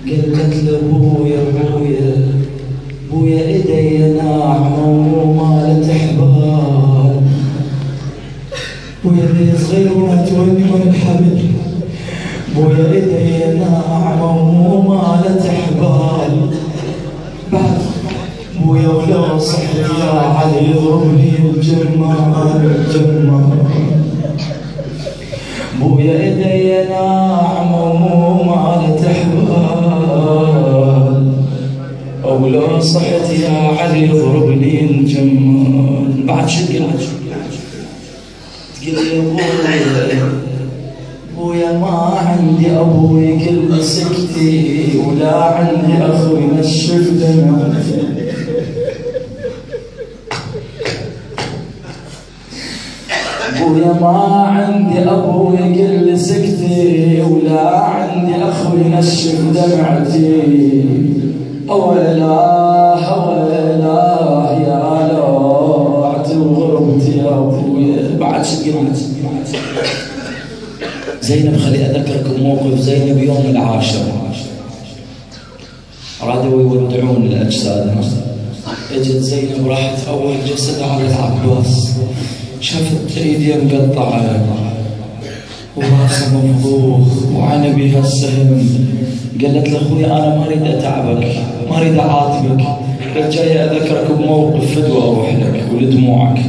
قالت له بويا ايدي ناعمة ومالت حبال، بويا ذي صغير وتوني والحبل، بويا ايدي ناعمة ومالت حبال، بعد بويا ولو صحت يا علي يضربني الجمال، بويا ايدي ناعمة ومالت حبال، ولو صحت يا علي يضربني الجمال. بعد شو قلت؟ تقول لي بويا ما عندي ابوي كل سكتي، ولا عندي اخوي نشف دمعتي، بويا ما عندي ابوي كل سكتي، ولا عندي اخوي نشف دمعتي، اويلاه اويلاه يا لوعت وغربتي يا ابويا. بعد شو قلت؟ زينب خلي اذكركم موقف زينب يوم العاشر، رادوا يودعون الاجساد، اجت زينب راحت اول جسد على العباس، شافت ايديه مقطعه وراسه مفضوخ وعلى بها السهم، قالت لاخوي انا ما اريد اتعبك، ما اريد اعاتبك، قلت جاي اذكرك بموقف فدوى اروح لك ولدموعك.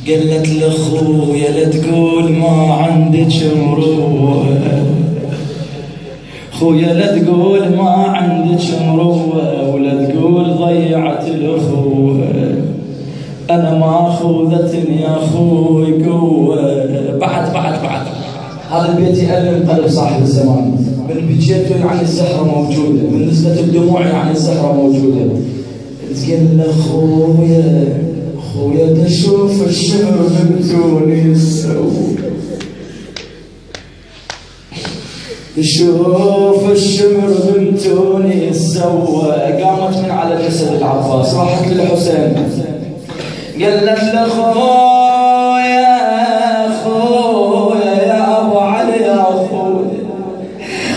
قالت لاخويا لا تقول ما عندك مروه، خويا لا تقول ما عندك مروه، ولا تقول ضيعت الاخوه، انا ما اخوذتني يا اخوي قوه. بعد هذا البيت يألم قلب صاحب الزمان، من بجيته يعني الزهره موجوده، من نزلت الدموع يعني الزهره موجوده. تقول له خويا تشوف الشهر من تونس، شوف الشمر من تونس سوى. قامت من على جسد العباس راحت للحسين، قالت له خويا يا ابو علي يا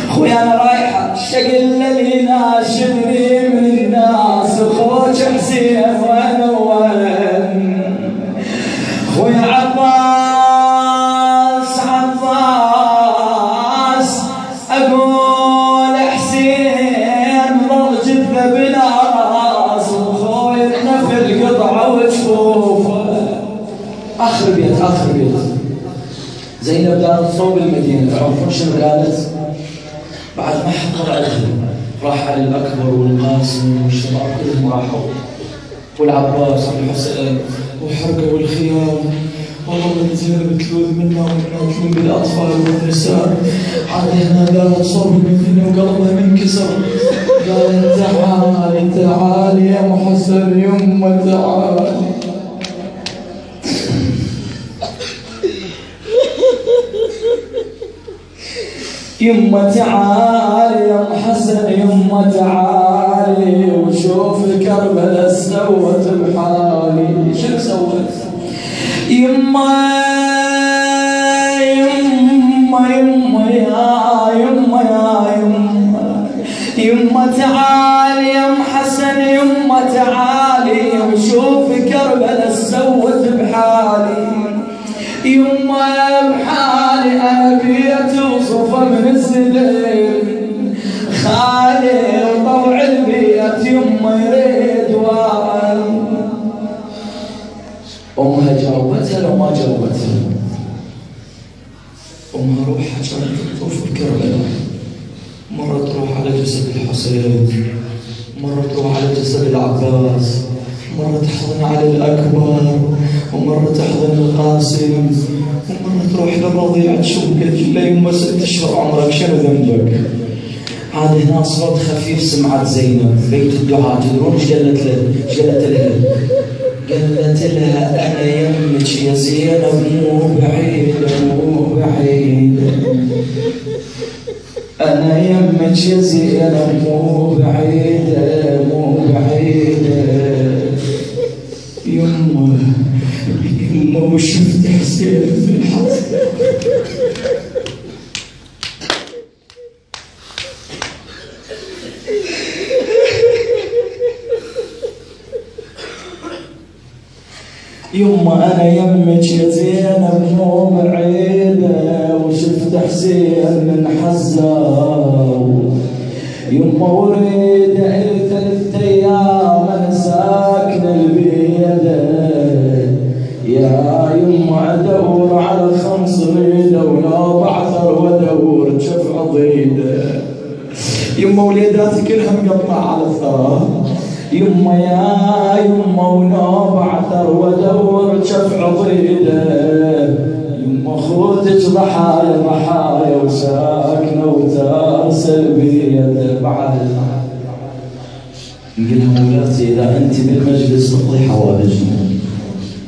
خويا انا رايحه شقل لي ناشدني من الناس، خوك حسين وين خويا عباس اقول حسين ضل جثه بلا راس، وخويا نفي القطعه وجفوفه. اخر بيت زينب دارت صوب المدينه، تعرفون شنو قالت؟ بعد ما حضر عليهم راح علي الاكبر والقاسم والشباب كلهم راحوا، والعباس والحسين وحرقوا الخيام، والله من زينب تلوذ منا ومناكلون بالاطفال والنساء. عاد هنا قالت صوب المدينه وقلبها منكسر، قالت تعالي يا محسن يمه تعالي. يمه تعالي يا محسن يمه تعالي، وشوف كربلاء سوت بحالي. شنو سوت؟ يمه تعالي يا محسن يمه تعالي، وشوف كربلاء سوت بحالي. يمه بحالي انا بيت وصفه من السليل، خالي وطوع البيت يمه يريد واري. امها جاوبتها لو ما جاوبتها؟ امها روحها كانت تطوف بكربلاء، مرة تروح على جسد الحسين، مرة تروح على جسد العباس، مرة تحضن على الأكبر، ومرة تحضن القاسم، ومرة تروح للرضيع تشوف قالت له يمه 6 أشهر عمرك شنو ذنبك؟ عاد هنا صوت خفيف سمعت زينب بيت الدعاء. تدرون ايش قالت له؟ قالت لها أنا يمك يا زينب مو بعيدة أنا يمك يا زينب مو بعيدة يمه وشفت حسين في الحظ. يما أنا يمك يا زينب مو بعيدة، وشفت حسين من حزة يما وريد إلي 3 أيام أنا ساكن البيدة، يا يما أدور على 500 ولو بعثر وأدور جف عضيدة، يما وليداتي كلها مقطعة على الثرى، يما يا يما ولو بعثر وأدور جف عضيدة، يما خوتك ضحايا وساكنة وتارسل بيده. بعد نقولها مولاتي إذا أنت بالمجلس اقضي حوائجنا،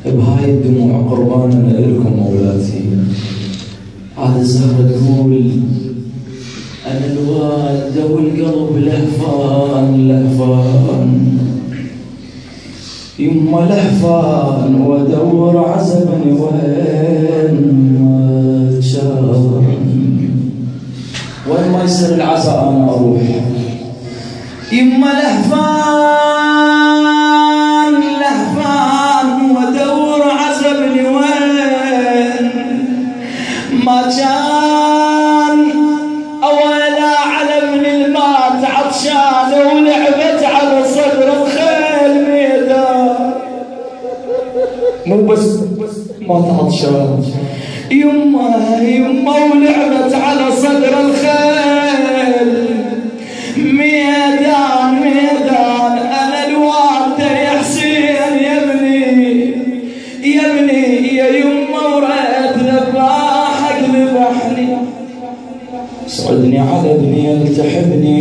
بهاي الدموع قربانا لكم مولاتي. عاد الزهرة تقول أنا الوالدة والقلب لهفان يما لهفان وادور عزبني وين ما يصير العزاء انا اروح. يما لهفان وادور عزبني وين ما كان، اولا على من المات عطشان ولعبت على صدر الخيل ميدان، مو بس ما تعطشان يما ولعبت على صدر الخيل ميدان. انا الوالده يا حسين يبني يا يما وريت ذباحك ذبحني، صعدني على ابني التحبني